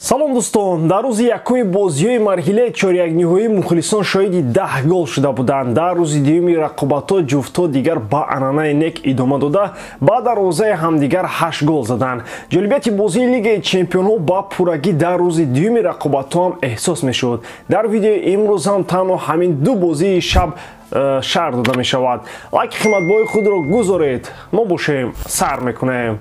салом дӯстон, дар рӯзи якуми бозиҳои марҳилаи чорякниҳоӣ мухлисон шоҳиди 10 гол шуда буданд. Дар рӯзи дуюми рақобатҳо ҷуфтҳо дигар ба анъанаи нек идома дода, ба дарвозаи ҳамдигар 8 гол заданд. Ҷолибияти бозии Лигаи Чемпионҳо ба пуррагӣ дар рӯзи дуюми рақобатҳо ҳам эҳсос мешуд. Дар видеои имрӯз ҳам танҳо ҳамин ду бозии шаб шаҳр дода мешавад. Лайки қиматбоҳи худро гузоред, мо бошем сар мекунем.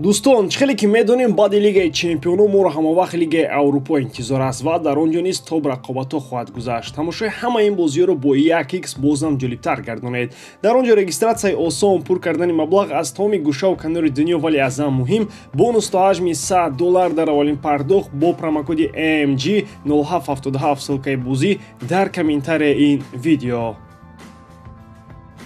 Дӯстон, чӣ хеле ки медонем баъди Лигаи Чемпионҳо моро ҳамавақт Лигаи Аврупо интизор аст ва дар он ҷо низ тоб рақобатҳо хоҳад гузашт. Тамошои ҳамаи ин бозиҳоро бо 1x бозам ҷолибтар гардонед. Дар он ҷо регистратсияи осон, пур кардани маблағ аз тамоми гӯшаву канори дунё, вале аз ҳам муҳим, бонус то ҳаҷми $100 дар аввалин пардохт бо промокоди AMG 0777 ссилкаи бозӣ дар комментарияи ин видео.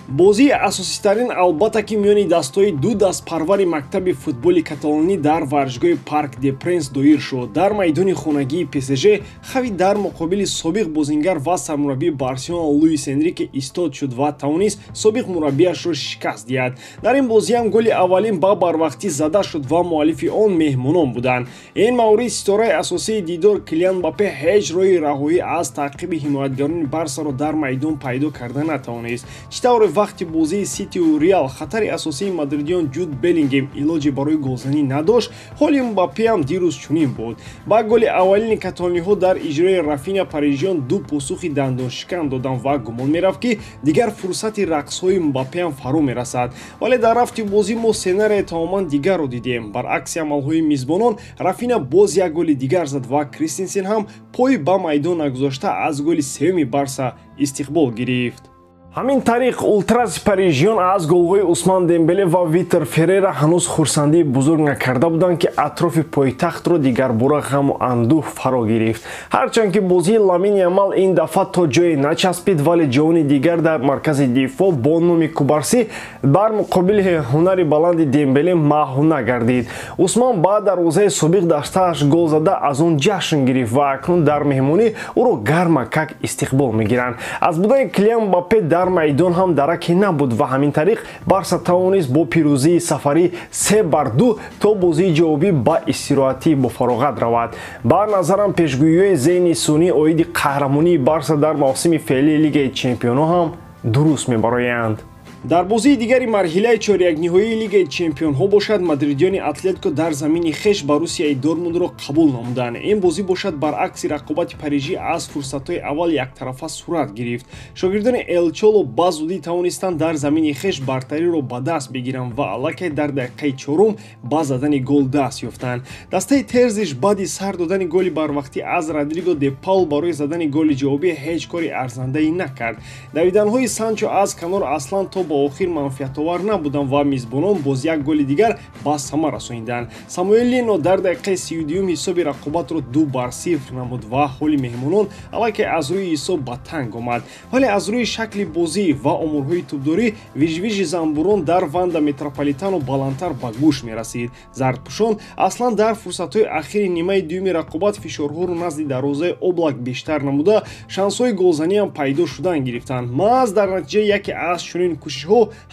бозии асоситарин албатта ки миёни дастҳои ду дастпарвари мактаби футболи каталонӣ дар варзишгоҳи Парк де Пренс доир шуд. Дар майдони хонагии ПСЖ Хави дар муқобили собиқ бозингар ва сармураббии Барселона Луис Энрике истод шуд ва тавонист собиқ мураббиашро шикаст диҳад. Дар ин бозӣ ҳам голи аввалин ба барвақтӣ зада шуд ва муаллифи он меҳмонон буданд. Ин маврид ситораи асосии дидор Килиан Мбаппе ҳеҷ роҳи раҳоӣ аз таъқиби ҳимоятгарони Барсаро дар майдон пайдо карда натавонист. Чӣ тавре вақти бозии Ситию Реал хатари асосии мадридиён Ҷуд Беллингем илоҷе барои голзанӣ надошт, ҳоли Мбаппе ҳам дирӯз чунин буд. Ба голи аввалини каталониҳо дар иҷрои Рафиня парижиён ду посухи дандоншикан доданд ва гумон мерафт ки дигар фурсати рақсҳои Мбаппе ҳам фаро мерасад. Вале дар рафти бозӣ мо сценарияи тамоман дигарро дидем. Баръакси амалҳои мизбонон, Рафиня боз як голи дигар зад ва Кристенсен ҳам пoi ба майдон нагузошта аз голи севуми Барса истиқбол гирифт. ҳамин тариқ ултраси парижиён аз голҳои Усман Дембеле ва Витер Феррера ҳанӯз хурсандии бузург накарда буданд ки атрофи пойтахтро дигарбора ғаму андӯҳ фаро гирифт. Ҳарчанд ки бозии Ламин Ямал ин дафъа то ҷое начаспид, вале ҷавони дигар дар маркази дифоъ бо номи Кубарси бар муқобили ҳунари баланди Дембеле маҳв нагардид. Усман ба дарвозаи собиқ дастааш гол зада аз он ҷашн гирифт ва акнун дар меҳмонӣ ӯро гарма как истиқбол мегиранд. Аз будани Килиан Мбаппе дар майдон ҳам дараке набуд ва ҳамин тариқ Барса тавонист бо пирӯзии сафарӣ 3-2 то бозии ҷавобӣ ба истироҳатӣ бо фароғат равад. Ба назарам пешгӯиҳои зеҳни сунъӣ оиди қаҳрамонии Барса дар мавсими феълии Лигаи Чемпионҳо ҳам дуруст мебароянд. Дар бозии дигари марҳилаи чорякниҳоии Лигаи Чемпионҳо бошад, мадридиёни Атлетико дар замини хеш Боруссияи Дормундро қабул намуданд. Ин бозӣ бошад баръакси рақобати парижӣ аз фурсатҳои аввал яктарафа сурат гирифт. Шогирдони Эл Чоло ба зудӣ тавонистанд дар замини хеш бартариро ба даст бигиранд ва аллакай дар дақиқаи чорум ба задани гол даст ёфтанд. Дастаи Терзиш баъди сар додани голи барвақтӣ аз Родриго де Паул барои задани голи ҷавобӣ ҳеҷ кори арзандаӣ накард. Давиданҳои Санчо аз канор аслан то охир манфиатовар набуданд ва мизбонон боз як голи дигар ба сама расонинданд. Самуэл Лино дар дақиқаи 32 ҳисоби рақобатро 2-0 намуд ва ҳоли меҳмонон аллакай аз рӯи ҳисоб ба танг омад. Вале аз рӯи шакли бозӣ ва омурҳои тӯбдорӣ вижвижи Замбурон дар Ванда Метрополитано баландтар ба гӯш мерасид. Зардпӯшон аслан дар фурсатҳои ахири нимаи дуюми рақобат фишорҳоро назди дарвозаи Облак бештар намуда, шансҳои голзаниам пайдо шудан гирифтанд. Маъз дар натиҷаи яке аз чунин кӯшишҳо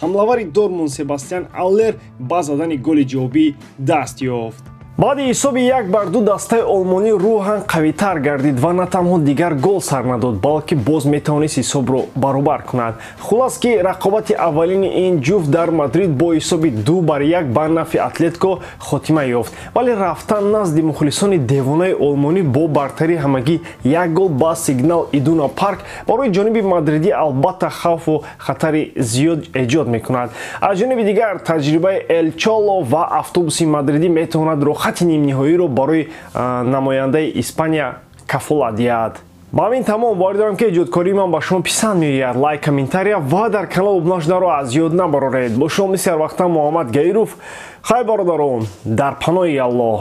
ҳамлавари Дормунд Себастьян Аллер ба задани голи ҷавобӣ даст ёфт. баъди ҳисоби 1-2 дастаи олмонӣ рӯҳан қавитар гардид ва на танҳо дигар гол сар надод, балки боз метавонист ҳисобро баробар кунад. Хулас ки рақобати аввалини ин ҷуфт дар Мадрид бо ҳисоби 2-1 ба нафъи Атлетико хотима ёфт, вале рафтан назди мухлисони девонаи олмонӣ бо бартари ҳамагӣ 1 гол ба Сигнал Идуна Парк барои ҷониби мадридӣ албатта хавфу хатари зиёд эҷод мекунад. Аз ҷониби дигар таҷрибаи Эл Чоло ва автобуси мадридӣ метавонад хати нимниҳоиро барои намояндаи Испания кафолат диҳад. ба ҳамин тамом ваъда ки эҷодкории ман ба шумо писанд меояд. Лайк, комментария ва дар канал обуна шуданро аз ёд набароред. бо шумо мисли ҳар вақтан Муҳаммад Гаиров. хай бародарон, дар паноҳи Аллоҳ.